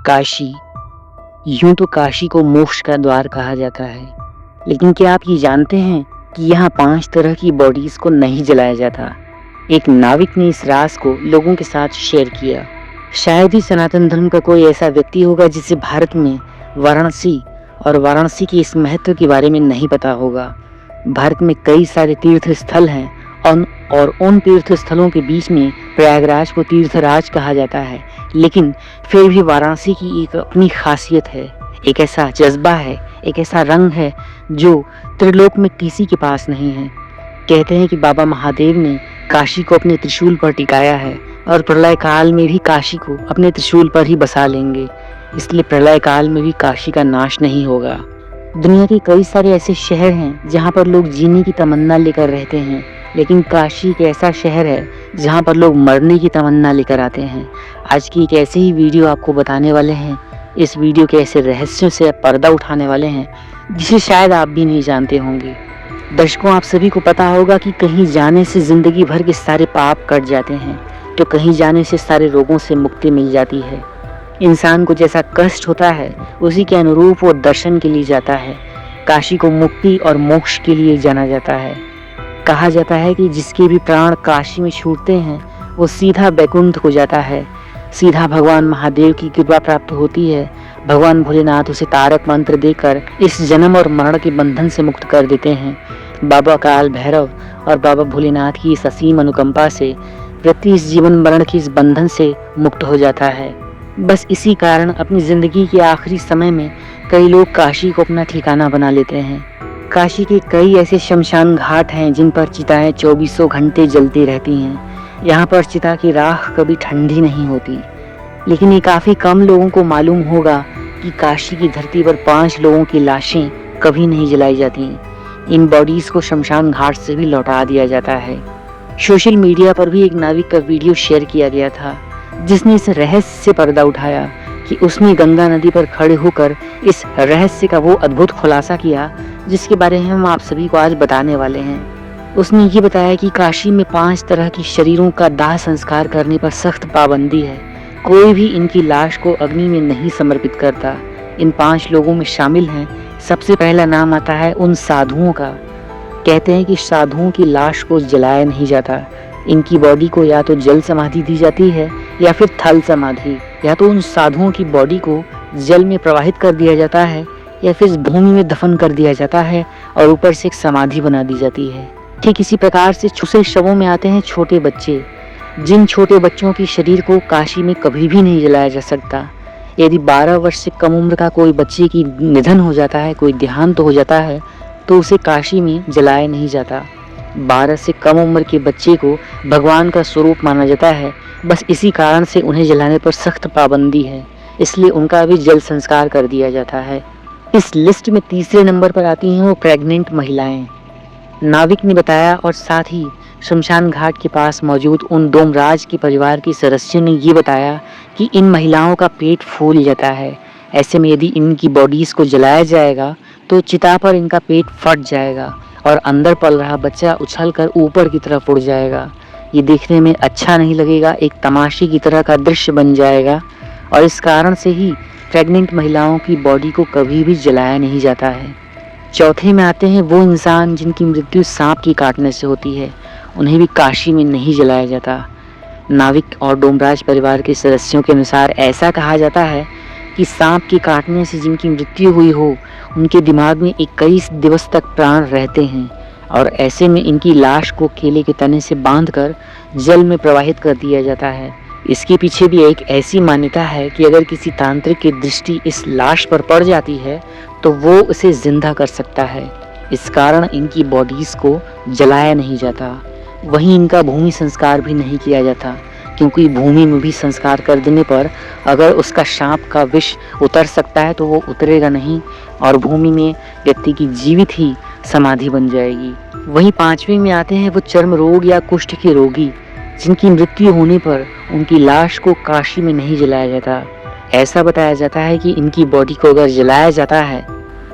काशी। यूं तो काशी को मोक्ष का द्वार कहा जाता है, लेकिन क्या आप ये जानते हैं कि यहाँ 5 तरह की बॉडीज को नहीं जलाया जाता। एक नाविक ने इस राज को लोगों के साथ शेयर किया। शायद ही सनातन धर्म का कोई ऐसा व्यक्ति होगा जिसे भारत में वाराणसी और वाराणसी के इस महत्व के बारे में नहीं पता होगा। भारत में कई सारे तीर्थ स्थल हैं और उन तीर्थ स्थलों के बीच में प्रयागराज को तीर्थराज कहा जाता है, लेकिन फिर भी वाराणसी की एक अपनी खासियत है, एक ऐसा जज्बा है, एक ऐसा रंग है जो त्रिलोक में किसी के पास नहीं है। कहते हैं कि बाबा महादेव ने काशी को अपने त्रिशूल पर टिकाया है और प्रलय काल में भी काशी को अपने त्रिशूल पर ही बसा लेंगे, इसलिए प्रलय काल में भी काशी का नाश नहीं होगा। दुनिया के कई सारे ऐसे शहर हैं जहाँ पर लोग जीने की तमन्ना लेकर रहते हैं, लेकिन काशी एक ऐसा शहर है जहाँ पर लोग मरने की तमन्ना लेकर आते हैं। आज की एक ऐसे ही वीडियो आपको बताने वाले हैं। इस वीडियो के ऐसे रहस्यों से पर्दा उठाने वाले हैं जिसे शायद आप भी नहीं जानते होंगे। दर्शकों, आप सभी को पता होगा कि कहीं जाने से जिंदगी भर के सारे पाप कट जाते हैं, तो कहीं जाने से सारे रोगों से मुक्ति मिल जाती है। इंसान को जैसा कष्ट होता है उसी के अनुरूप वो दर्शन के लिए जाता है। काशी को मुक्ति और मोक्ष के लिए जाना जाता है। कहा जाता है कि जिसके भी प्राण काशी में छूटते हैं वो सीधा बैकुंठ को जाता है, सीधा भगवान महादेव की कृपा प्राप्त होती है। भगवान भोलेनाथ उसे तारक मंत्र देकर इस जन्म और मरण के बंधन से मुक्त कर देते हैं। बाबा काल भैरव और बाबा भोलेनाथ की इस असीम अनुकंपा से व्यक्ति इस जीवन मरण के इस बंधन से मुक्त हो जाता है। बस इसी कारण अपनी जिंदगी के आखिरी समय में कई लोग काशी को अपना ठिकाना बना लेते हैं। काशी के कई ऐसे शमशान घाट हैं जिन पर चिताएं 24 घंटे जलती रहती हैं। यहाँ पर चिता की राख कभी ठंडी नहीं होती, लेकिन ये काफ़ी कम लोगों को मालूम होगा कि काशी की धरती पर 5 लोगों की लाशें कभी नहीं जलाई जाती। इन बॉडीज़ को शमशान घाट से भी लौटा दिया जाता है। सोशल मीडिया पर भी एक नाविक का वीडियो शेयर किया गया था जिसने इस रहस्य से पर्दा उठाया कि उसने गंगा नदी पर खड़े होकर इस रहस्य का वो अद्भुत खुलासा किया जिसके बारे में हम आप सभी को आज बताने वाले हैं। उसने ये बताया कि काशी में 5 तरह की शरीरों का दाह संस्कार करने पर सख्त पाबंदी है। कोई भी इनकी लाश को अग्नि में नहीं समर्पित करता। इन 5 लोगों में शामिल हैं, सबसे पहला नाम आता है उन साधुओं का। कहते हैं कि साधुओं की लाश को जलाया नहीं जाता। इनकी बॉडी को या तो जल समाधि दी जाती है या फिर थल समाधि। या तो उन साधुओं की बॉडी को जल में प्रवाहित कर दिया जाता है या फिर भूमि में दफन कर दिया जाता है और ऊपर से एक समाधि बना दी जाती है। ठीक इसी प्रकार से छुसे शवों में आते हैं छोटे बच्चे। जिन छोटे बच्चों की शरीर को काशी में कभी भी नहीं जलाया जा सकता। यदि 12 वर्ष से कम उम्र का कोई बच्चे की निधन हो जाता है, कोई देहांत हो जाता है, तो उसे काशी में जलाया नहीं जाता। 12 से कम उम्र के बच्चे को भगवान का स्वरूप माना जाता है। बस इसी कारण से उन्हें जलाने पर सख्त पाबंदी है, इसलिए उनका भी जल संस्कार कर दिया जाता है। इस लिस्ट में तीसरे नंबर पर आती हैं वो प्रेग्नेंट महिलाएं। नाविक ने बताया और साथ ही शमशान घाट के पास मौजूद उन डोमराज के परिवार के सदस्यों ने ये बताया कि इन महिलाओं का पेट फूल जाता है। ऐसे में यदि इनकी बॉडीज को जलाया जाएगा तो चिता पर इनका पेट फट जाएगा और अंदर पल रहा बच्चा उछलकर ऊपर की तरफ उड़ जाएगा। ये देखने में अच्छा नहीं लगेगा, एक तमाशे की तरह का दृश्य बन जाएगा और इस कारण से ही प्रेग्नेंट महिलाओं की बॉडी को कभी भी जलाया नहीं जाता है। चौथे में आते हैं वो इंसान जिनकी मृत्यु सांप के काटने से होती है। उन्हें भी काशी में नहीं जलाया जाता। नाविक और डोमराज परिवार के सदस्यों के अनुसार ऐसा कहा जाता है कि सांप के काटने से जिनकी मृत्यु हुई हो उनके दिमाग में 21 दिवस तक प्राण रहते हैं और ऐसे में इनकी लाश को केले के तने से बांधकर जल में प्रवाहित कर दिया जाता है। इसके पीछे भी एक ऐसी मान्यता है कि अगर किसी तांत्रिक की दृष्टि इस लाश पर पड़ जाती है तो वो उसे जिंदा कर सकता है। इस कारण इनकी बॉडीज को जलाया नहीं जाता। वहीं इनका भूमि संस्कार भी नहीं किया जाता, क्योंकि भूमि में भी संस्कार कर देने पर अगर उसका सांप का विष उतर सकता है तो वो उतरेगा नहीं और भूमि में व्यक्ति की जीवित ही समाधि बन जाएगी। वहीं 5वें में आते हैं वो चर्म रोग या कुष्ठ के रोगी जिनकी मृत्यु होने पर उनकी लाश को काशी में नहीं जलाया जाता। ऐसा बताया जाता है कि इनकी बॉडी को अगर जलाया जाता है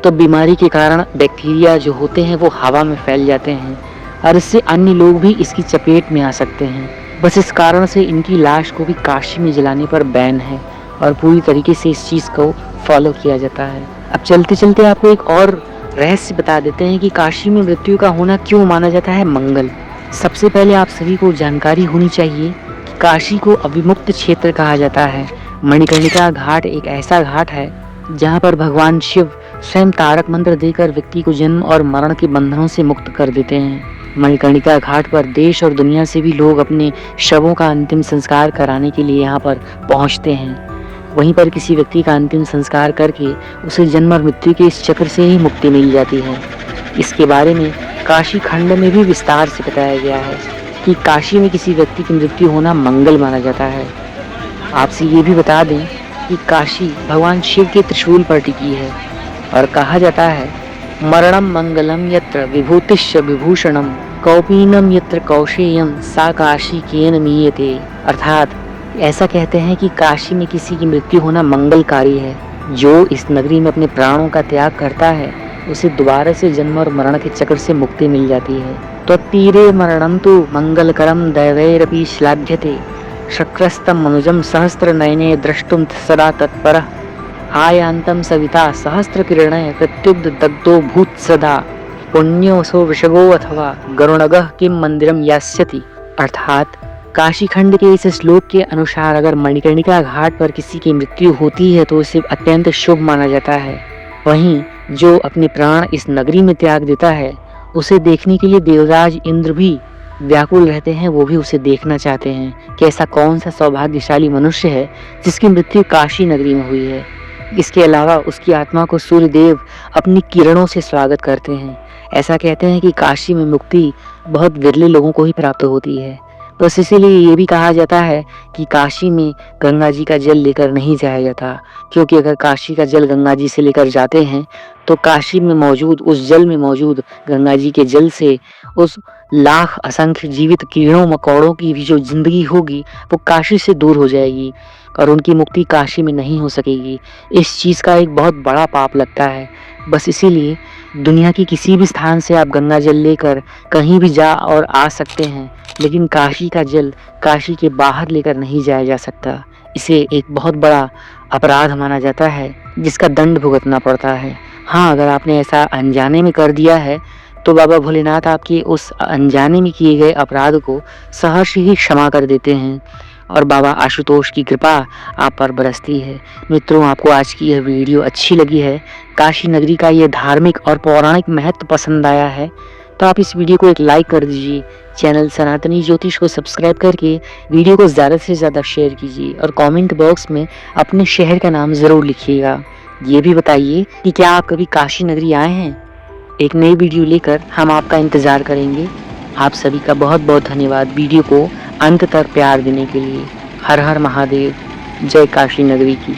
तो बीमारी के कारण बैक्टीरिया जो होते हैं वो हवा में फैल जाते हैं और इससे अन्य लोग भी इसकी चपेट में आ सकते हैं। बस इस कारण से इनकी लाश को भी काशी में जलाने पर बैन है और पूरी तरीके से इस चीज़ को फॉलो किया जाता है। अब चलते चलते आपको एक और रहस्य बता देते हैं कि काशी में मृत्यु का होना क्यों माना जाता है मंगल। सबसे पहले आप सभी को जानकारी होनी चाहिए कि काशी को अविमुक्त क्षेत्र कहा जाता है। मणिकर्णिका घाट एक ऐसा घाट है जहाँ पर भगवान शिव स्वयं तारक मंत्र देकर व्यक्ति को जन्म और मरण के बंधनों से मुक्त कर देते हैं। मणिकर्णिका घाट पर देश और दुनिया से भी लोग अपने शवों का अंतिम संस्कार कराने के लिए यहाँ पर पहुँचते हैं। वहीं पर किसी व्यक्ति का अंतिम संस्कार करके उसे जन्म और मृत्यु के इस चक्र से ही मुक्ति मिल जाती है। इसके बारे में काशी खंड में भी विस्तार से बताया गया है कि काशी में किसी व्यक्ति की मृत्यु होना मंगल माना जाता है। आपसे ये भी बता दें कि काशी भगवान शिव के त्रिशूल पर टिकी है और कहा जाता है मरणम मंगलम यत्र विभूतिश्च विभूषणम कौपीनम यत्र कौशेयम सा काशी केन मीयते। अर्थात ऐसा कहते हैं कि काशी में किसी की मृत्यु होना मंगलकारी है। जो इस नगरी में अपने प्राणों का त्याग करता है उसे दोबारा से जन्म और मरण के चक्र से मुक्ति मिल जाती है। तो तीरे मरणं तु मंगलकरम दैवैरपि श्लाघ्यते शक्रस्तम मनुजम सहस्त्र नयने द्रष्टुम सदा तत्परः आयान्तं सविता सहस्त्र किरणय प्रत्युग्ध दग्धो भूत सदा पुण्योऽसो वृषगो अथवा गरुणगः किम मंदिरम यास्यति। अर्थात काशी खंड के इस श्लोक के अनुसार अगर मणिकर्णिका घाट पर किसी की मृत्यु होती है तो उसे अत्यंत शुभ माना जाता है। वहीं जो अपने प्राण इस नगरी में त्याग देता है उसे देखने के लिए देवराज इंद्र भी व्याकुल रहते हैं, वो भी उसे देखना चाहते हैं कि ऐसा कौन सा सौभाग्यशाली मनुष्य है जिसकी मृत्यु काशी नगरी में हुई है। इसके अलावा उसकी आत्मा को सूर्य देव अपनी किरणों से स्वागत करते हैं। ऐसा कहते हैं कि काशी में मुक्ति बहुत विरले लोगों को ही प्राप्त होती है। बस इसीलिए ये भी कहा जाता है कि काशी में गंगा जी का जल लेकर नहीं जाया जाता, क्योंकि अगर काशी का जल गंगा जी से लेकर जाते हैं तो काशी में मौजूद उस जल में मौजूद गंगा जी के जल से उस लाख असंख्य जीवित कीड़ों मकोड़ों की भी जो जिंदगी होगी वो काशी से दूर हो जाएगी और उनकी मुक्ति काशी में नहीं हो सकेगी। इस चीज़ का एक बहुत बड़ा पाप लगता है। बस इसीलिए दुनिया की किसी भी स्थान से आप गंगा जल लेकर कहीं भी जा और आ सकते हैं, लेकिन काशी का जल काशी के बाहर लेकर नहीं जाया जा सकता। इसे एक बहुत बड़ा अपराध माना जाता है जिसका दंड भुगतना पड़ता है। हाँ, अगर आपने ऐसा अनजाने में कर दिया है तो बाबा भोलेनाथ आपके उस अनजाने में किए गए अपराध को सहर्ष ही क्षमा कर देते हैं और बाबा आशुतोष की कृपा आप पर बरसती है। मित्रों, आपको आज की यह वीडियो अच्छी लगी है, काशी नगरी का ये धार्मिक और पौराणिक महत्व पसंद आया है तो आप इस वीडियो को एक लाइक कर दीजिए। चैनल सनातनी ज्योतिष को सब्सक्राइब करके वीडियो को ज़्यादा से ज़्यादा शेयर कीजिए और कमेंट बॉक्स में अपने शहर का नाम ज़रूर लिखिएगा। ये भी बताइए कि क्या आप कभी काशी नगरी आए हैं। एक नई वीडियो लेकर हम आपका इंतज़ार करेंगे। आप सभी का बहुत बहुत धन्यवाद वीडियो को अंत तक प्यार देने के लिए। हर हर महादेव, जय काशी नगरी की।